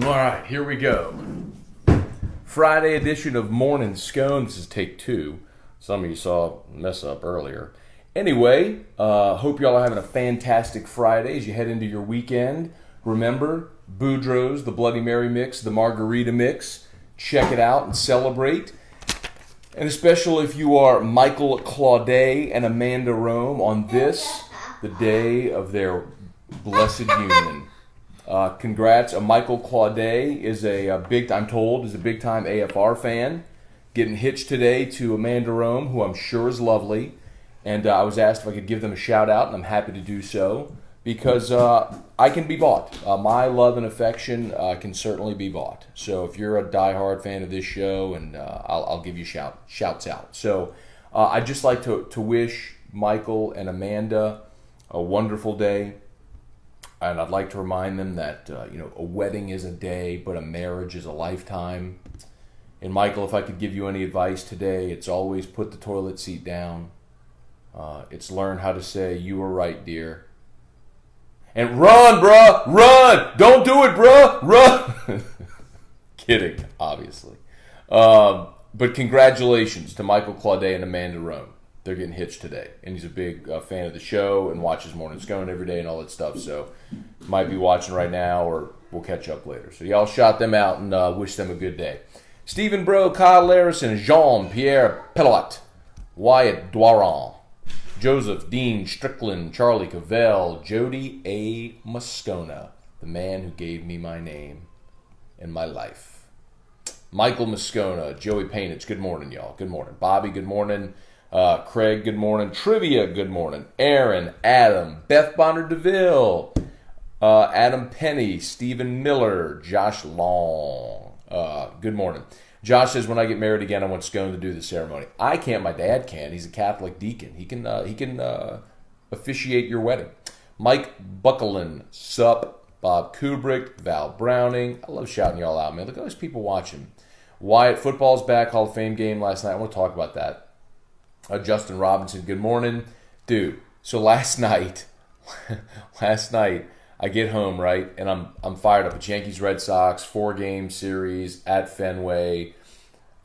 All right, here we go. Friday edition of Morning Scone. This is take two. Some of you saw mess up earlier. Anyway, hope y'all are having a fantastic Friday as you head into your weekend. Remember, Boudreaux's, the Bloody Mary mix, the Margarita mix. Check it out and celebrate. And especially if you are Michael Claudet and Amanda Rome on this, the day of their blessed union. Congrats. Michael Claudet is I'm told, is a big-time AFR fan. Getting hitched today to Amanda Rome, who I'm sure is lovely. And I was asked if I could give them a shout-out, and I'm happy to do so. Because I can be bought. My love and affection can certainly be bought. So if you're a diehard fan of this show, and I'll give you shouts out. So I'd just like to wish Michael and Amanda a wonderful day. And I'd like to remind them that a wedding is a day, but a marriage is a lifetime. And Michael, if I could give you any advice today, it's always put the toilet seat down. It's learn how to say, "You were right, dear." And run, bruh! Run! Don't do it, bruh! Run! Kidding, obviously. But congratulations to Michael Claudet and Amanda Rome. They're getting hitched today. And he's a big fan of the show and watches Morning Scone every day and all that stuff. So might be watching right now or we'll catch up later. So y'all shout them out and wish them a good day. Stephen Bro, Kyle Larison, Jean-Pierre Pelot, Wyatt Dwaron, Joseph Dean Strickland, Charlie Cavell, Jody A. Moscona, the man who gave me my name and my life. Michael Moscona, Joey Painitz, good morning, y'all. Good morning. Bobby, good morning. Craig, good morning. Trivia, good morning. Aaron, Adam, Beth Bonner DeVille, Adam Penny, Stephen Miller, Josh Long. Good morning. Josh says, when I get married again, I want Scone to do the ceremony. I can't. My dad can. He's a Catholic deacon. He can officiate your wedding. Mike Bucklin, Sup, Bob Kubrick, Val Browning. I love shouting y'all out, man. Look at all these people watching. Wyatt, football's back. Hall of Fame game last night. I want to talk about that. Justin Robinson, good morning. Dude, so last night, I get home, right, and I'm fired up. It's Yankees Red Sox, 4-game series at Fenway.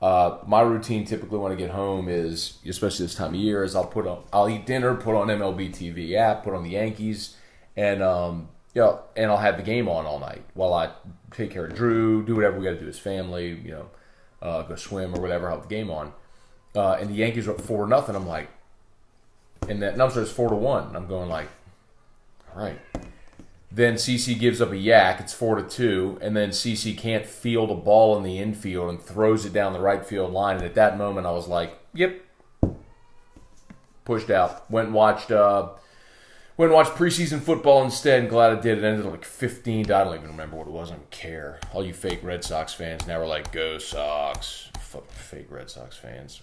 My routine typically when I get home is, especially this time of year, is I'll eat dinner, put on MLB TV app, put on the Yankees, and and I'll have the game on all night while I take care of Drew, do whatever we got to do as family, go swim or whatever, have the game on. And the Yankees are up 4-0. I'm like, and that number is 4-1. I'm going like, all right. Then CC gives up a yak. It's 4-2, and then CC can't field a ball in the infield and throws it down the right field line. And at that moment, I was like, yep, pushed out. Went and watched preseason football instead. And glad I did. It ended like 15. I don't even remember what it was. I don't care. All you fake Red Sox fans now are like, go Sox. Fake Red Sox fans.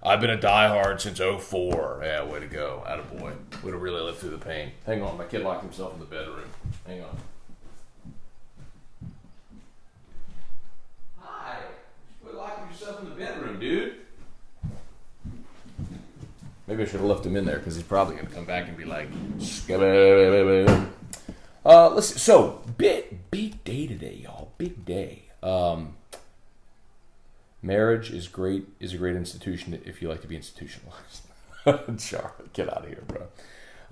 I've been a diehard since 04. Yeah, way to go. Attaboy. Way to really live through the pain. Hang on, my kid locked himself in the bedroom. Hang on. Hi. Quit locking yourself in the bedroom, dude. Maybe I should have left him in there because he's probably going to come back and be like, listen, so big day today, y'all. Big day. Marriage is a great institution if you like to be institutionalized. Charlotte, get out of here, bro.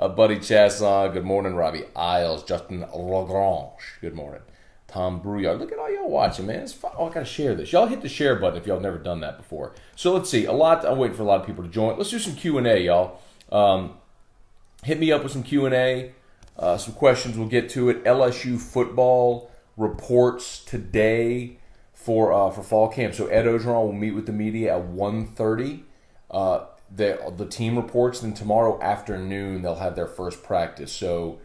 Buddy Chasson, good morning. Robbie Isles, Justin Lagrange, good morning. Tom Brouillard, look at all y'all watching, man. It's fun. Oh, I gotta share this. Y'all hit the share button if y'all have never done that before. So let's see. I'm waiting for a lot of people to join. Let's do some Q&A, y'all. Hit me up with some Q&A, some questions. We'll get to it. LSU football reports today for fall camp. So Ed Ogeron will meet with the media at 1:30. The team reports, then tomorrow afternoon they'll have their first practice. So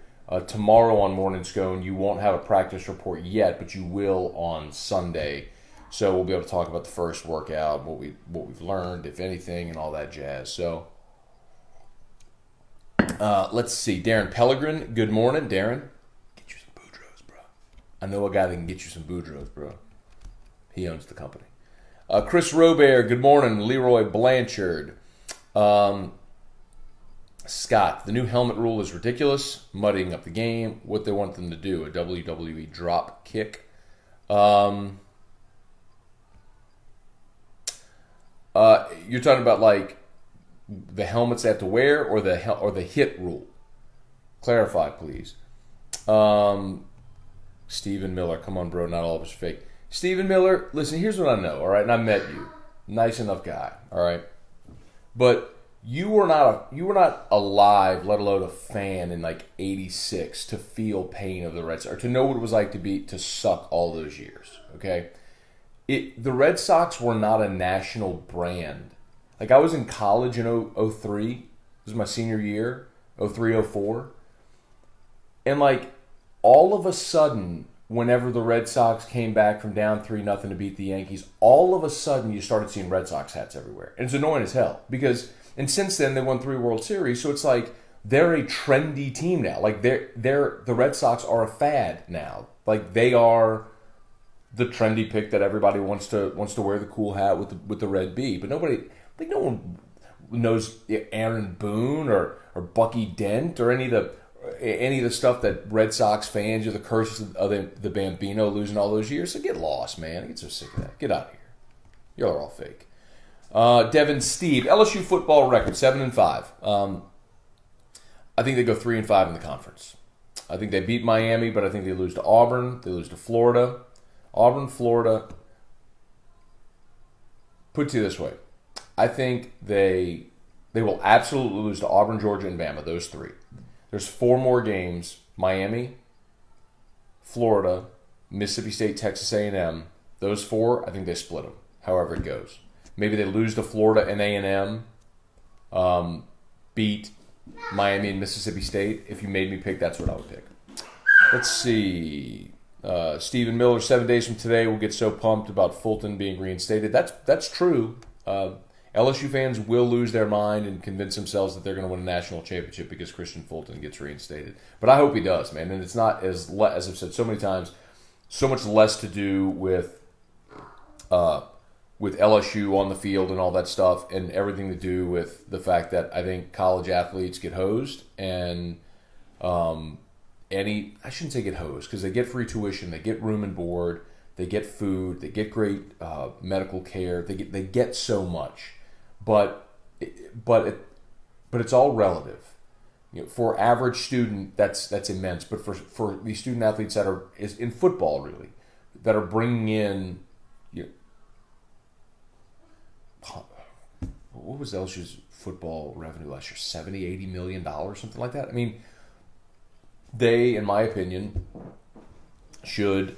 tomorrow on Morning Scone, you won't have a practice report yet, but you will on Sunday. So we'll be able to talk about the first workout, what we've learned, if anything, and all that jazz. So let's see. Darren Pellegrin, good morning. Darren, get you some Boudreaux's, bro. I know a guy that can get you some Boudreaux's, bro. He owns the company. Chris Robert, good morning. Leroy Blanchard. Scott, the new helmet rule is ridiculous, muddying up the game. What they want them to do, a WWE drop kick. Um, you're talking about like the helmets they have to wear, or the hit rule. Clarify, please. Stephen Miller, come on, bro. Not all of us are fake. Stephen Miller, listen. Here's what I know. All right, and I met you. Nice enough guy. All right, but you were not alive, let alone a fan in like '86 to feel pain of the Red Sox or to know what it was like to suck all those years. Okay, the Red Sox were not a national brand. Like I was in college in '03. This was my senior year, '03, '04. And like all of a sudden, whenever the Red Sox came back from down 3-0 to beat the Yankees, all of a sudden you started seeing Red Sox hats everywhere. And it's annoying as hell and since then they won 3 World Series, so it's like they're a trendy team now. Like the Red Sox are a fad now. Like they are the trendy pick that everybody wants to wear the cool hat with the red B. But no one knows Aaron Boone or Bucky Dent or any of the stuff that Red Sox fans, the curse of the Bambino losing all those years. So get lost, man. I get so sick of that. Get out of here. You're all fake. Devin Steve, LSU football record 7-5. I think they go 3-5 in the conference. I think they beat Miami, but I think they lose to Auburn. They lose to Florida. Auburn, Florida. Put it to you this way. I think they will absolutely lose to Auburn, Georgia, and Bama. Those 3. There's 4 more games: Miami, Florida, Mississippi State, Texas A&M. Those 4, I think they split them. However it goes, maybe they lose to Florida and A&M, beat Miami and Mississippi State. If you made me pick, that's what I would pick. Let's see. Stephen Miller, 7 days from today, we'll get so pumped about Fulton being reinstated. That's true. LSU fans will lose their mind and convince themselves that they're going to win a national championship because Christian Fulton gets reinstated. But I hope he does, man. And it's not, as I've said so many times, so much less to do with LSU on the field and all that stuff, and everything to do with the fact that I think college athletes get hosed and I shouldn't say get hosed because they get free tuition, they get room and board, they get food, they get great medical care, they get so much. But it's all relative. For average student, that's immense. But for these student athletes that are in football really, that are bringing in, what was LSU's football revenue last year? $70-80 million, something like that. I mean, they, in my opinion, should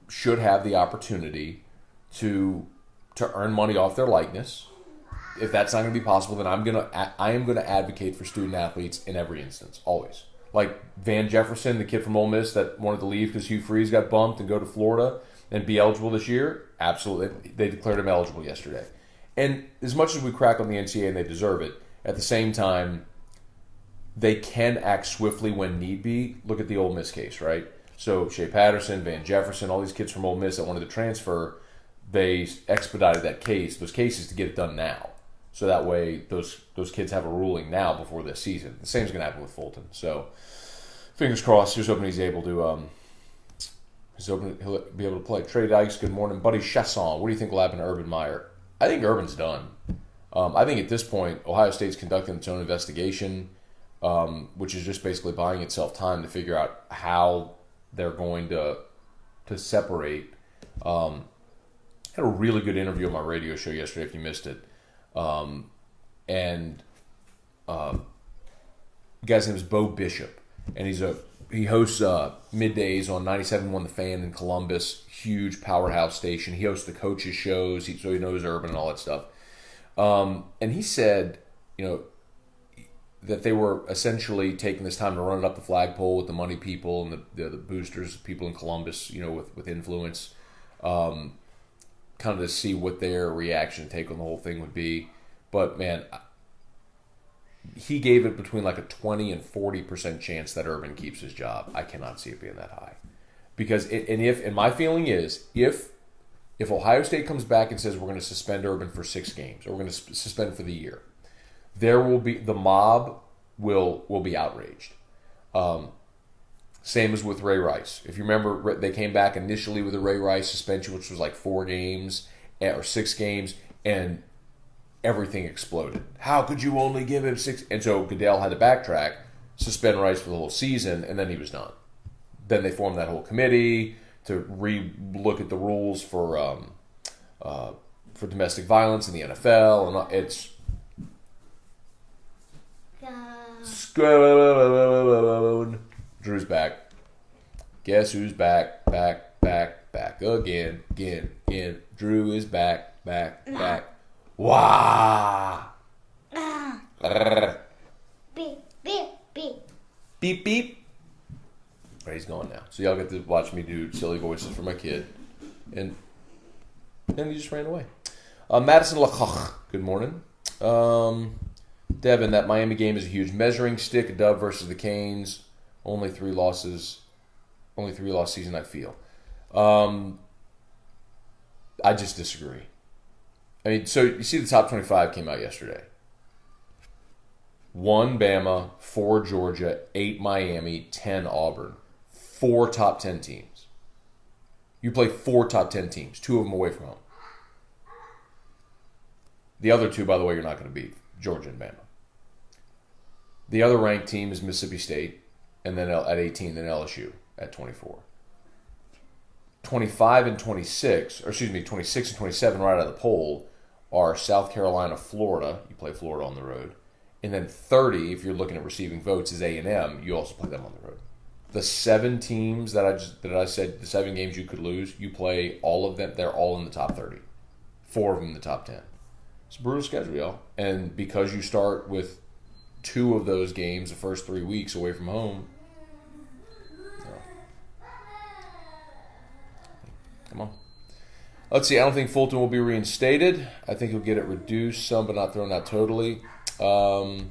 have the opportunity to earn money off their likeness. If that's not going to be possible, then I am going to advocate for student athletes in every instance, always. Like Van Jefferson, the kid from Ole Miss that wanted to leave because Hugh Freeze got bumped and go to Florida and be eligible this year. Absolutely, they declared him eligible yesterday. And as much as we crack on the NCAA and they deserve it, at the same time, they can act swiftly when need be. Look at the Ole Miss case, right? So Shea Patterson, Van Jefferson, all these kids from Ole Miss that wanted to transfer, they expedited those cases to get it done now. So that way those kids have a ruling now before this season. The same is going to happen with Fulton. So fingers crossed. Here's hoping he's able to he'll be able to play. Trey Dykes, good morning. Buddy Chasson, what do you think will happen to Urban Meyer? I think Urban's done. I think at this point, Ohio State's conducting its own investigation, which is just basically buying itself time to figure out how they're going to separate. I had a really good interview on my radio show yesterday, if you missed it. The guy's name is Bo Bishop, and he hosts middays on 97.1 The Fan in Columbus, huge powerhouse station. He hosts the coaches' shows, so he knows Urban and all that stuff. And he said, that they were essentially taking this time to run it up the flagpole with the money people and the boosters, people in Columbus, with influence, kind of to see what their reaction take on the whole thing would be. But man, he gave it between like a 20 and 40% chance that Urban keeps his job. I cannot see it being that high, because and my feeling is if Ohio State comes back and says we're going to suspend Urban for 6 games or we're going to suspend for the year, the mob will be outraged. Same as with Ray Rice. If you remember, they came back initially with a Ray Rice suspension, which was like 4 games or 6 games, and everything exploded. How could you only give him 6? And so Goodell had to backtrack, suspend Rice for the whole season, and then he was done. Then they formed that whole committee to re-look at the rules for domestic violence in the NFL, and it's Scone. Drew's back. Guess who's back? Back again. Drew is back. Wow. Beep, beep, beep. Beep, beep. Right, he's gone now. So y'all get to watch me do silly voices for my kid. And he just ran away. Madison Lacoch, good morning. Devin, that Miami game is a huge measuring stick. A dub versus the Canes. Only 3 loss season, I feel. I just disagree. I mean, so you see the top 25 came out yesterday. 1 Bama, 4 Georgia, 8 Miami, 10 Auburn. 4 top 10 teams. You play 4 top 10 teams, 2 of them away from home. The other 2, by the way, you're not going to beat, Georgia and Bama. The other ranked team is Mississippi State, and then at 18, then LSU at 24. 25 and 26, or excuse me, 26 and 27 right out of the poll are South Carolina, Florida. You play Florida on the road. And then 30, if you're looking at receiving votes, is A&M. You also play them on the road. The 7 teams that I said, the 7 games you could lose, you play all of them. They're all in the top 30. 4 of them in the top 10. It's a brutal schedule, y'all. And because you start with 2 of those games the first 3 weeks away from home, come on. Let's see. I don't think Fulton will be reinstated. I think he'll get it reduced some, but not thrown out totally. We'll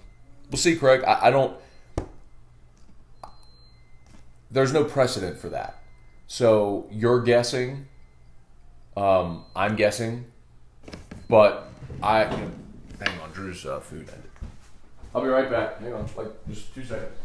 see, Craig. I don't. There's no precedent for that. So you're guessing. I'm guessing. But hang on. Drew's food ended. I'll be right back. Hang on. Like just 2 seconds.